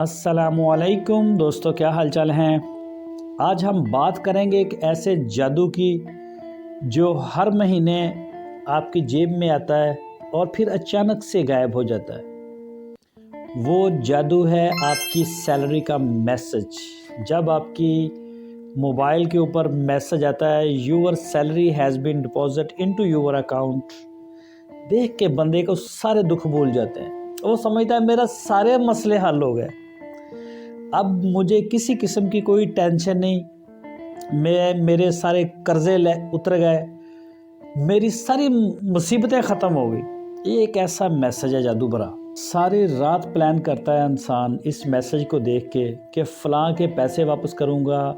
अस्सलामुअलैकुम दोस्तों, क्या हाल चाल हैं। आज हम बात करेंगे एक ऐसे जादू की जो हर महीने आपकी जेब में आता है और फिर अचानक से गायब हो जाता है। वो जादू है आपकी सैलरी का मैसेज। जब आपकी मोबाइल के ऊपर मैसेज आता है your salary has been deposit into your account, देख के बंदे को सारे दुख भूल जाते हैं। वो समझता है मेरा सारे मसले हल हो गए, अब मुझे किसी किस्म की कोई टेंशन नहीं, मेरे सारे कर्जे उतर गए, मेरी सारी मुसीबतें ख़त्म हो गई। ये एक ऐसा मैसेज है जादू भरा। सारी रात प्लान करता है इंसान इस मैसेज को देख के कि फ़लाँ के पैसे वापस करूँगा,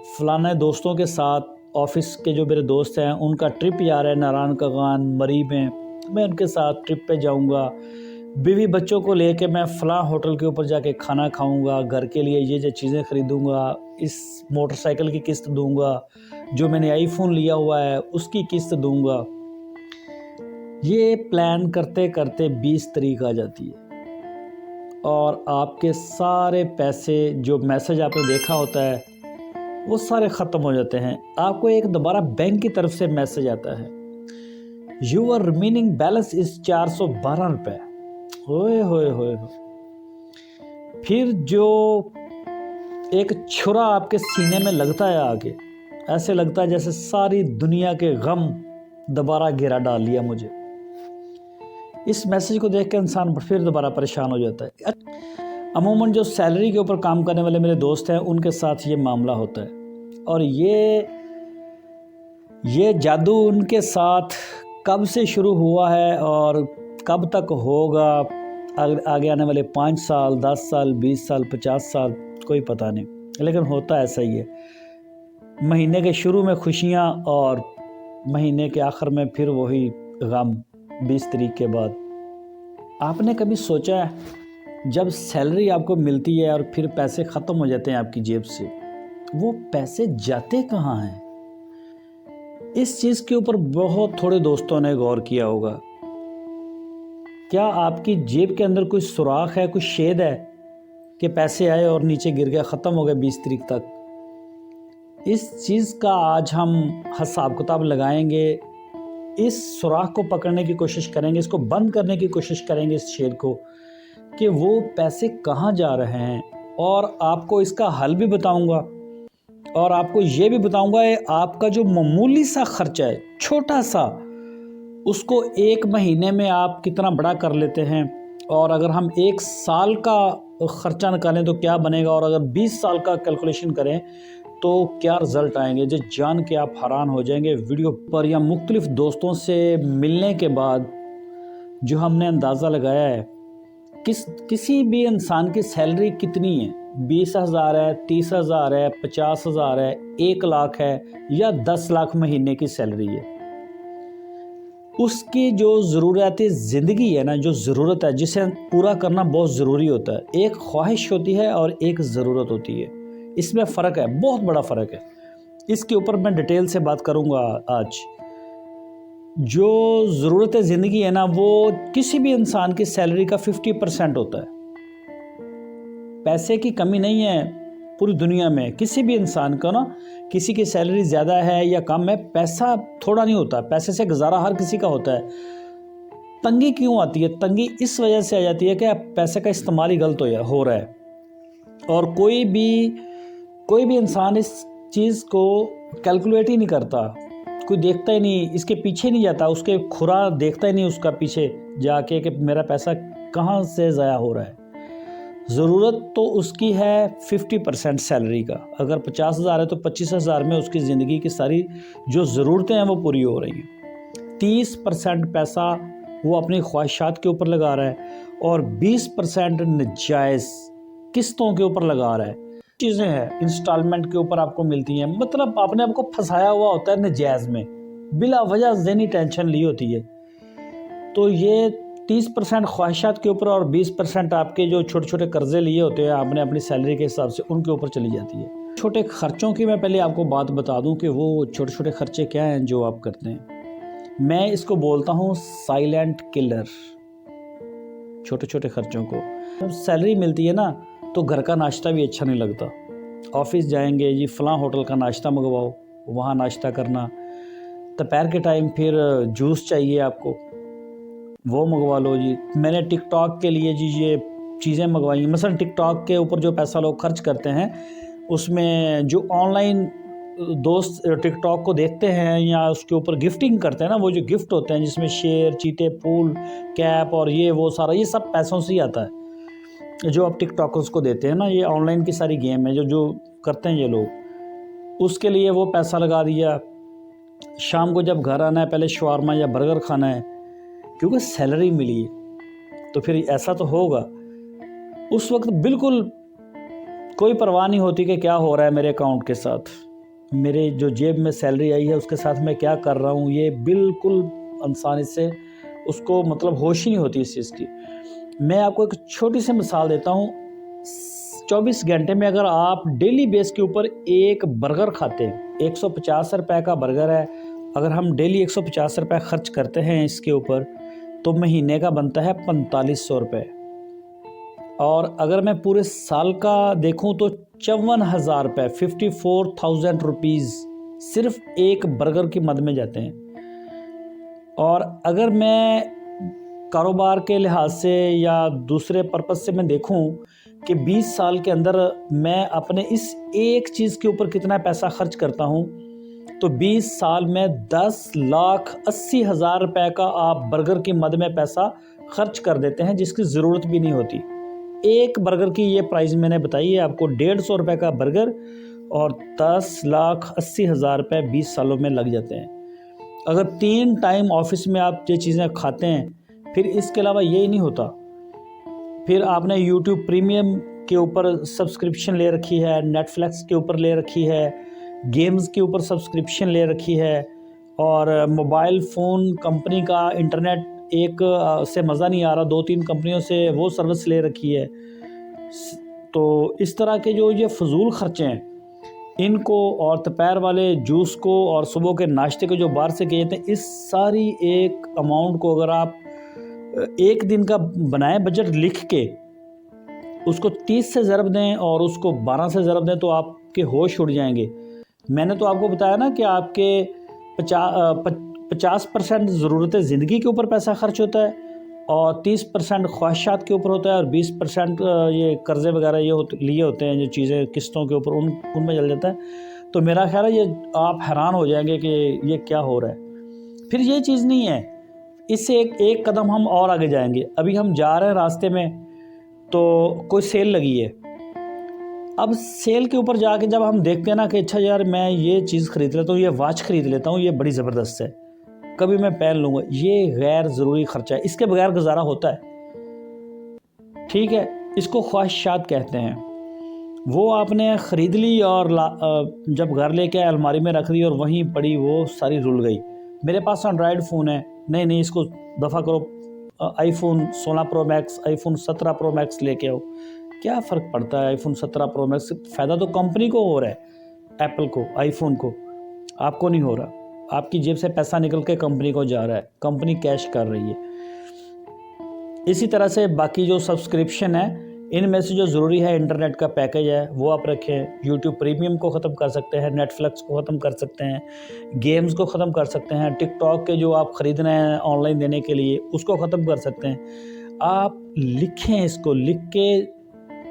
फ़लाने दोस्तों के साथ, ऑफिस के जो मेरे दोस्त हैं उनका ट्रिप जा रहा है नारायण कागान मरी में, मैं उनके साथ ट्रिप पे जाऊँगा, बीवी बच्चों को लेके मैं फ़लाँ होटल के ऊपर जाके खाना खाऊंगा, घर के लिए ये चीज़ें ख़रीदूँगा, इस मोटरसाइकिल की किस्त दूंगा, जो मैंने आईफोन लिया हुआ है उसकी किस्त दूंगा। ये प्लान करते करते 20 तारीख आ जाती है और आपके सारे पैसे जो मैसेज आपने देखा होता है वो सारे ख़त्म हो जाते हैं। आपको एक दोबारा बैंक की तरफ से मैसेज आता है यूर रिमेनिंग बैलेंस इज़ 412 रुपये। होए होए होए। फिर जो एक छुरा आपके सीने में लगता है आगे, ऐसे लगता है जैसे सारी दुनिया के गम दोबारा गिरा डाल लिया मुझे। इस मैसेज को देख के इंसान फिर दोबारा परेशान हो जाता है। अमूमन जो सैलरी के ऊपर काम करने वाले मेरे दोस्त हैं उनके साथ ये मामला होता है और ये जादू उनके साथ कब से शुरू हुआ है और कब तक होगा, आगे आने वाले 5 साल, 10 साल, 20 साल, 50 साल, कोई पता नहीं, लेकिन होता ऐसा ही है। महीने के शुरू में खुशियाँ और महीने के आखिर में फिर वही गम 20 तारीख के बाद। आपने कभी सोचा है जब सैलरी आपको मिलती है और फिर पैसे ख़त्म हो जाते हैं आपकी जेब से, वो पैसे जाते कहाँ हैं? इस चीज़ के ऊपर बहुत थोड़े दोस्तों ने गौर किया होगा। क्या आपकी जेब के अंदर कोई सुराख है, कोई छेद है कि पैसे आए और नीचे गिर गए, ख़त्म हो गए 20 तारीख तक? इस चीज़ का आज हम हिसाब किताब लगाएंगे, इस सुराख को पकड़ने की कोशिश करेंगे, इसको बंद करने की कोशिश करेंगे, इस छेद को, कि वो पैसे कहाँ जा रहे हैं। और आपको इसका हल भी बताऊंगा और आपको ये भी बताऊंगा आपका जो मामूली सा खर्चा है, छोटा सा, उसको 1 महीने में आप कितना बड़ा कर लेते हैं। और अगर हम 1 साल का ख़र्चा निकालें तो क्या बनेगा, और अगर 20 साल का कैलकुलेशन करें तो क्या रिज़ल्ट आएंगे, जो जान के आप हैरान हो जाएंगे। वीडियो पर या मुख्तलिफ़ दोस्तों से मिलने के बाद जो हमने अंदाज़ा लगाया है किसी भी इंसान की सैलरी कितनी है, 20,000 है, 30,000 है, 50,000 है, 1 लाख है या 10 लाख महीने की सैलरी है, उसकी जो ज़रूरत ज़िंदगी है ना, जो ज़रूरत है जिसे पूरा करना बहुत ज़रूरी होता है। एक ख्वाहिश होती है और एक ज़रूरत होती है, इसमें फ़र्क है, बहुत बड़ा फ़र्क है। इसके ऊपर मैं डिटेल से बात करूँगा आज। जो ज़रूरत ज़िंदगी है ना, वो किसी भी इंसान की सैलरी का 50% होता है। पैसे की कमी नहीं है पूरी दुनिया में, किसी भी इंसान को ना, किसी की सैलरी ज़्यादा है या कम है, पैसा थोड़ा नहीं होता, पैसे से गुजारा हर किसी का होता है। तंगी क्यों आती है? तंगी इस वजह से आ जाती है कि पैसे का इस्तेमाल ही गलत हो रहा है और कोई भी इंसान इस चीज़ को कैलकुलेट ही नहीं करता, कोई देखता ही नहीं, इसके पीछे नहीं जाता, उसके खुरा देखता ही नहीं उसका पीछे जाके कि मेरा पैसा कहाँ से ज़ाया हो रहा है। ज़रूरत तो उसकी है 50% सैलरी का। अगर 50,000 है तो 25,000 में उसकी ज़िंदगी की सारी जो ज़रूरतें हैं वो पूरी हो रही हैं। 30% पैसा वो अपनी ख्वाहिशात के ऊपर लगा रहा है और 20% नजायज़ किस्तों के ऊपर लगा रहा है। चीज़ें हैं इंस्टॉलमेंट के ऊपर आपको मिलती हैं, मतलब आपने आपको फंसाया हुआ होता है नजायज़ में, बिला वजह ज़हनी टेंशन ली होती है। तो ये 30% ख्वाहिशात के ऊपर और 20% आपके जो छोटे छोटे कर्जे लिए होते हैं आपने अपनी सैलरी के हिसाब से, उनके ऊपर चली जाती है। छोटे खर्चों की मैं पहले आपको बात बता दूं कि वो छोटे छोटे खर्चे क्या हैं जो आप करते हैं। मैं इसको बोलता हूं साइलेंट किलर। छोटे छोटे खर्चों को जब सैलरी मिलती है ना तो घर का नाश्ता भी अच्छा नहीं लगता। ऑफिस जाएंगे जी, फ़लाँ होटल का नाश्ता मंगवाओ, वहाँ नाश्ता करना। दोपहर के टाइम फिर जूस चाहिए आपको, वो मंगवा लो जी। मैंने टिकटॉक के लिए जी ये चीज़ें मंगवाई। मसलन टिकटॉक के ऊपर जो पैसा लोग खर्च करते हैं, उसमें जो ऑनलाइन दोस्त टिकटॉक को देखते हैं या उसके ऊपर गिफ्टिंग करते हैं ना, वो जो गिफ्ट होते हैं जिसमें शेर, चीते, फूल, कैप और ये वो सारा, ये सब पैसों से ही आता है जो आप टिकटॉकर्स को देते हैं ना। ये ऑनलाइन की सारी गेम है जो जो करते हैं ये लोग, उसके लिए वो पैसा लगा दिया। शाम को जब घर आना है, पहले शवारमा या बर्गर खाना है, क्योंकि सैलरी मिली है तो फिर ऐसा तो होगा। उस वक्त बिल्कुल कोई परवाह नहीं होती कि क्या हो रहा है मेरे अकाउंट के साथ, मेरे जो जेब में सैलरी आई है उसके साथ मैं क्या कर रहा हूँ, ये बिल्कुल इंसान से उसको मतलब होश ही नहीं होती इस चीज़ की। मैं आपको एक छोटी सी मिसाल देता हूँ। 24 घंटे में अगर आप डेली बेस के ऊपर एक बर्गर खाते हैं, 150 रुपये का बर्गर है, अगर हम डेली 150 रुपये खर्च करते हैं इसके ऊपर, तो महीने का बनता है 4500 रुपये। और अगर मैं पूरे साल का देखूं तो 54,000 रुपये, 54,000 रुपीज़ सिर्फ एक बर्गर की मद में जाते हैं। और अगर मैं कारोबार के लिहाज से या दूसरे पर्पज़ से मैं देखूं कि 20 साल के अंदर मैं अपने इस एक चीज़ के ऊपर कितना पैसा खर्च करता हूं, तो 20 साल में 10,80,000 रुपये का आप बर्गर की मद में पैसा खर्च कर देते हैं जिसकी ज़रूरत भी नहीं होती। एक बर्गर की ये प्राइस मैंने बताई है आपको, 150 रुपये का बर्गर और 10,80,000 रुपये 20 सालों में लग जाते हैं। अगर 3 टाइम ऑफिस में आप ये चीज़ें खाते हैं, फिर इसके अलावा यही नहीं होता, फिर आपने यूट्यूब प्रीमियम के ऊपर सब्सक्रिप्शन ले रखी है, नेटफ्लिक्स के ऊपर ले रखी है, गेम्स के ऊपर सब्सक्रिप्शन ले रखी है, और मोबाइल फ़ोन कंपनी का इंटरनेट एक से मज़ा नहीं आ रहा, 2-3 कंपनियों से वो सर्विस ले रखी है। तो इस तरह के जो ये फजूल खर्चे हैं, इनको और दोपहर वाले जूस को और सुबह के नाश्ते को जो बाहर से किए जाते हैं, इस सारी एक अमाउंट को अगर आप एक दिन का बनाएं बजट लिख के, उसको 30 से ज़रब दें और उसको 12 से ज़रब दें तो आपके होश उड़ जाएंगे। मैंने तो आपको बताया ना कि आपके 50% ज़रूरत ज़िंदगी के ऊपर पैसा खर्च होता है और 30% ख्वाहिशात के ऊपर होता है और 20% ये कर्ज़े वगैरह ये लिए होते हैं जो चीज़ें किस्तों के ऊपर, उनमें चल जाता है। तो मेरा ख्याल है ये आप हैरान हो जाएंगे कि ये क्या हो रहा है। फिर ये चीज़ नहीं है, इससे एक कदम हम और आगे जाएंगे। अभी हम जा रहे हैं रास्ते में तो कोई सेल लगी है। अब सेल के ऊपर जाके जब हम देखते हैं ना कि अच्छा यार मैं ये चीज़ खरीद लेता हूँ, ये वॉच खरीद लेता हूँ, ये बड़ी ज़बरदस्त है, कभी मैं पहन लूँगा, ये गैर ज़रूरी खर्चा है, इसके बगैर गुजारा होता है, ठीक है, इसको ख्वाहिशात कहते हैं। वो आपने ख़रीद ली और जब घर लेके आए अलमारी में रख दी और वहीं पड़ी, वो सारी रुल गई। मेरे पास एंड्रॉयड फ़ोन है, नहीं इसको दफ़ा करो, iPhone 16 pro max, iPhone 17 pro max लेके आओ। क्या फ़र्क पड़ता है आईफोन 17 प्रो मैक्स? फ़ायदा तो कंपनी को हो रहा है, एप्पल को, आईफोन को, आपको नहीं हो रहा। आपकी जेब से पैसा निकल के कंपनी को जा रहा है, कंपनी कैश कर रही है। इसी तरह से बाकी जो सब्सक्रिप्शन है, इनमें से जो ज़रूरी है इंटरनेट का पैकेज है वो आप रखें। यूट्यूब प्रीमियम को ख़त्म कर सकते हैं, नेटफ्लिक्स को ख़त्म कर सकते हैं, गेम्स को ख़त्म कर सकते हैं, टिकटॉक के जो आप ख़रीद रहे हैं ऑनलाइन देने के लिए उसको ख़त्म कर सकते हैं। आप लिखें, इसको लिख के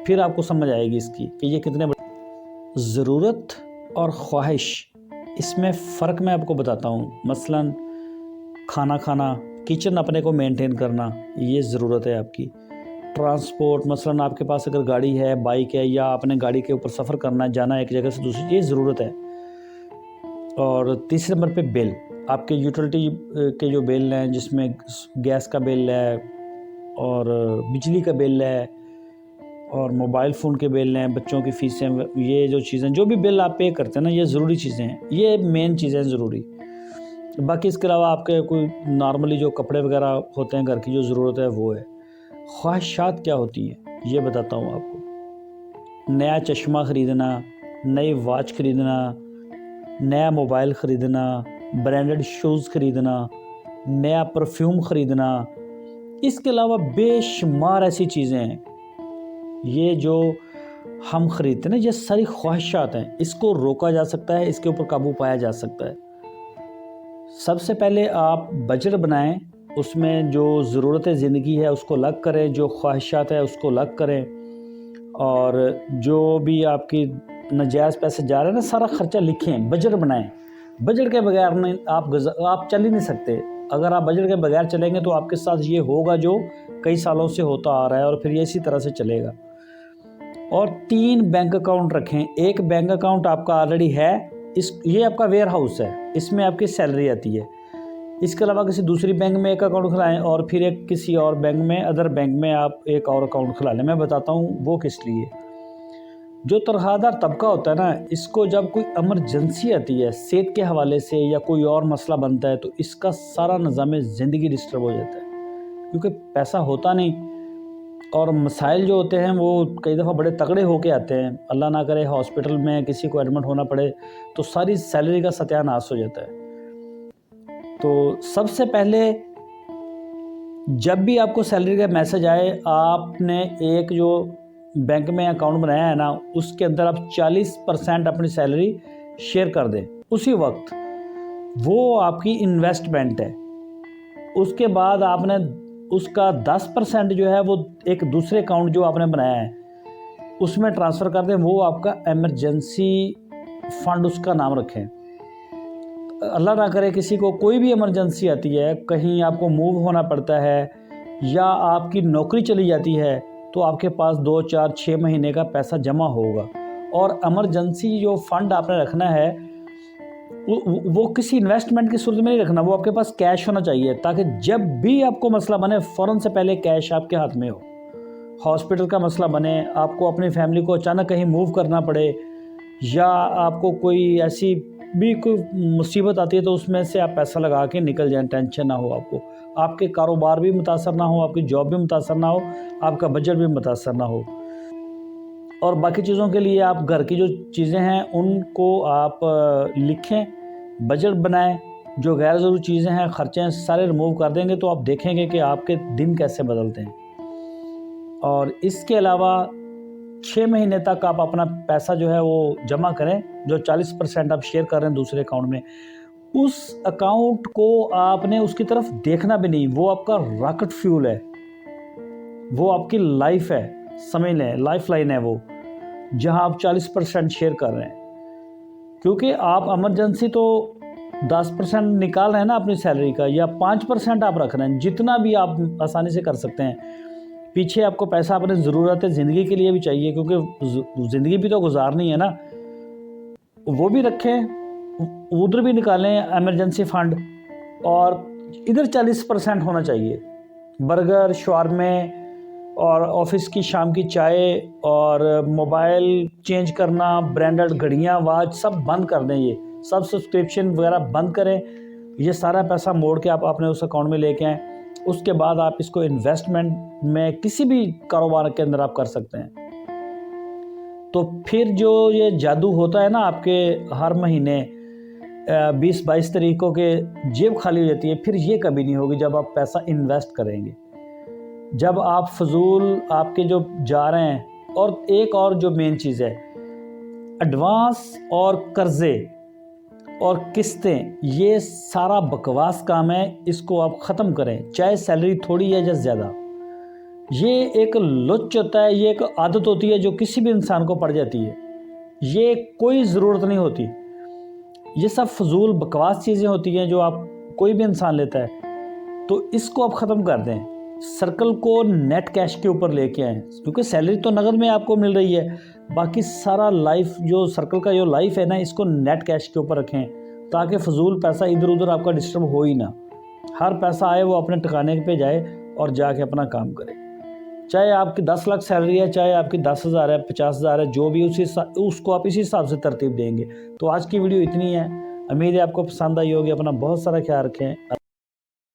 फिर आपको समझ आएगी इसकी कि ये कितने बड़े। ज़रूरत और ख्वाहिश, इसमें फ़र्क मैं आपको बताता हूँ। मसलन खाना खाना, किचन अपने को मेंटेन करना, ये ज़रूरत है आपकी। ट्रांसपोर्ट, मसलन आपके पास अगर गाड़ी है, बाइक है, या आपने गाड़ी के ऊपर सफ़र करना है, जाना है एक जगह से दूसरी, ये ज़रूरत है। और तीसरे नंबर पे बिल, आपके यूटिलिटी के जो बिल हैं, जिसमें गैस का बिल है और बिजली का बिल है और मोबाइल फ़ोन के बिल हैं, बच्चों की फ़ीसें, ये जो चीज़ें, जो भी बिल आप पे करते हैं ना, ये ज़रूरी चीज़ें हैं, ये मेन चीज़ें हैं ज़रूरी। बाकी इसके अलावा आपके कोई नॉर्मली जो कपड़े वगैरह होते हैं घर की, जो ज़रूरत है वो है। ख्वाहिशात क्या होती है ये बताता हूँ आपको। नया चश्मा ख़रीदना, नई वॉच ख़रीदना, नया मोबाइल ख़रीदना, ब्रांडेड शूज़ ख़रीदना, नया परफ्यूम ख़रीदना, इसके अलावा बेशुमार ऐसी चीज़ें हैं। ये जो हम खरीदते हैं ना, ये सारी ख्वाहिशात हैं, इसको रोका जा सकता है, इसके ऊपर काबू पाया जा सकता है। सबसे पहले आप बजट बनाएं, उसमें जो ज़रूरत ज़िंदगी है उसको अलग करें, जो ख्वाहिशात है उसको अलग करें, और जो भी आपकी नाजायज़ पैसे जा रहे हैं ना, सारा ख़र्चा लिखें, बजट बनाएं। बजट के बगैर नहीं आप चल ही नहीं सकते। अगर आप बजट के बगैर चलेंगे तो आपके साथ ये होगा जो कई सालों से होता आ रहा है, और फिर ये इसी तरह से चलेगा। और 3 बैंक अकाउंट रखें। एक बैंक अकाउंट आपका ऑलरेडी है, ये आपका वेयर हाउस है, इसमें आपकी सैलरी आती है। इसके अलावा किसी दूसरी बैंक में एक अकाउंट खुलाएं, और फिर एक किसी और बैंक में, अदर बैंक में आप एक और अकाउंट खुला लें। मैं बताता हूँ वो किस लिए। जो तनख्वाहदार तबका होता है ना, इसको जब कोई इमरजेंसी आती है सेहत के हवाले से या कोई और मसला बनता है, तो इसका सारा निज़ाम ज़िंदगी डिस्टर्ब हो जाता है, क्योंकि पैसा होता नहीं, और मसाइल जो होते हैं वो कई दफ़ा बड़े तगड़े होके आते हैं। अल्लाह ना करे हॉस्पिटल में किसी को एडमिट होना पड़े तो सारी सैलरी का सत्यानाश हो जाता है। तो सबसे पहले जब भी आपको सैलरी का मैसेज आए, आपने एक जो बैंक में अकाउंट बनाया है ना, उसके अंदर आप 40% अपनी सैलरी शेयर कर दें उसी वक्त। वो आपकी इन्वेस्टमेंट है। उसके बाद आपने उसका 10% जो है वो एक दूसरे अकाउंट जो आपने बनाया है उसमें ट्रांसफ़र कर दें। वो आपका इमरजेंसी फ़ंड उसका नाम रखें। अल्लाह ना करे किसी को कोई भी इमरजेंसी आती है, कहीं आपको मूव होना पड़ता है या आपकी नौकरी चली जाती है, तो आपके पास 2, 4, 6 महीने का पैसा जमा होगा। और इमरजेंसी जो फ़ंड आपने रखना है वो किसी इन्वेस्टमेंट की सूरत में नहीं रखना, वो आपके पास कैश होना चाहिए, ताकि जब भी आपको मसला बने फ़ौरन से पहले कैश आपके हाथ में हो। हॉस्पिटल का मसला बने, आपको अपनी फैमिली को अचानक कहीं मूव करना पड़े, या आपको कोई ऐसी भी कोई मुसीबत आती है, तो उसमें से आप पैसा लगा के निकल जाएं, टेंशन ना हो आपको, आपके कारोबार भी मुतासर ना हो, आपकी जॉब भी मुतासर ना हो, आपका बजट भी मुतासर ना हो। और बाकी चीज़ों के लिए आप घर की जो चीज़ें हैं उनको आप लिखें, बजट बनाएं। जो गैर ज़रूरी चीज़ें हैं, ख़र्चे हैं, सारे रिमूव कर देंगे तो आप देखेंगे कि आपके दिन कैसे बदलते हैं। और इसके अलावा 6 महीने तक आप अपना पैसा जो है वो जमा करें। जो 40% आप शेयर कर रहे हैं दूसरे अकाउंट में, उस अकाउंट को आपने उसकी तरफ देखना भी नहीं। वो आपका रॉकेट फ्यूल है, वो आपकी लाइफ है, समझ लें, लाइफ लाइन है वो, जहां आप 40% शेयर कर रहे हैं। क्योंकि आप इमरजेंसी तो 10% निकाल रहे हैं ना अपनी सैलरी का, या 5% आप रख रहे हैं, जितना भी आप आसानी से कर सकते हैं। पीछे आपको पैसा अपनी ज़रूरत ज़िंदगी के लिए भी चाहिए, क्योंकि ज़िंदगी भी तो गुजारनी है ना, वो भी रखें, उधर भी निकालें इमरजेंसी फ़ंड। और इधर 40% होना चाहिए। बर्गर, शवारमे और ऑफिस की शाम की चाय और मोबाइल चेंज करना, ब्रांडेड घड़ियाँ, वॉच सब बंद कर दें। ये सब सब्सक्रिप्शन वगैरह बंद करें। ये सारा पैसा मोड़ के आप अपने उस अकाउंट में लेके आएँ। उसके बाद आप इसको इन्वेस्टमेंट में किसी भी कारोबार के अंदर आप कर सकते हैं। तो फिर जो ये जादू होता है ना, आपके हर महीने 20-22 तारीखों के जेब खाली हो जाती है, फिर ये कभी नहीं होगी जब आप पैसा इन्वेस्ट करेंगे। जब आप फजूल आपके जो जा रहे हैं, और एक और जो मेन चीज़ है, एडवांस और कर्ज़े और किस्तें, ये सारा बकवास काम है। इसको आप ख़त्म करें, चाहे सैलरी थोड़ी है या ज़्यादा। ये एक लुच्च होता है, ये एक आदत होती है जो किसी भी इंसान को पड़ जाती है। ये कोई ज़रूरत नहीं होती। ये सब फजूल बकवास चीज़ें होती हैं जो आप कोई भी इंसान लेता है। तो इसको आप ख़त्म कर दें। सर्कल को नेट कैश के ऊपर लेके आएँ, क्योंकि सैलरी तो नगद में आपको मिल रही है। बाकी सारा लाइफ जो सर्कल का जो लाइफ है ना, इसको नेट कैश के ऊपर रखें, ताकि फजूल पैसा इधर उधर आपका डिस्टर्ब हो ही ना। हर पैसा आए वो अपने ठिकाने पे जाए और जाके अपना काम करे। चाहे आपकी 10 लाख सैलरी है, चाहे आपकी 10,000 है, 50,000 है, जो भी उसको आप इसी हिसाब से तरतीब देंगे। तो आज की वीडियो इतनी है। उम्मीद है आपको पसंद आई होगी। अपना बहुत सारा ख्याल रखें।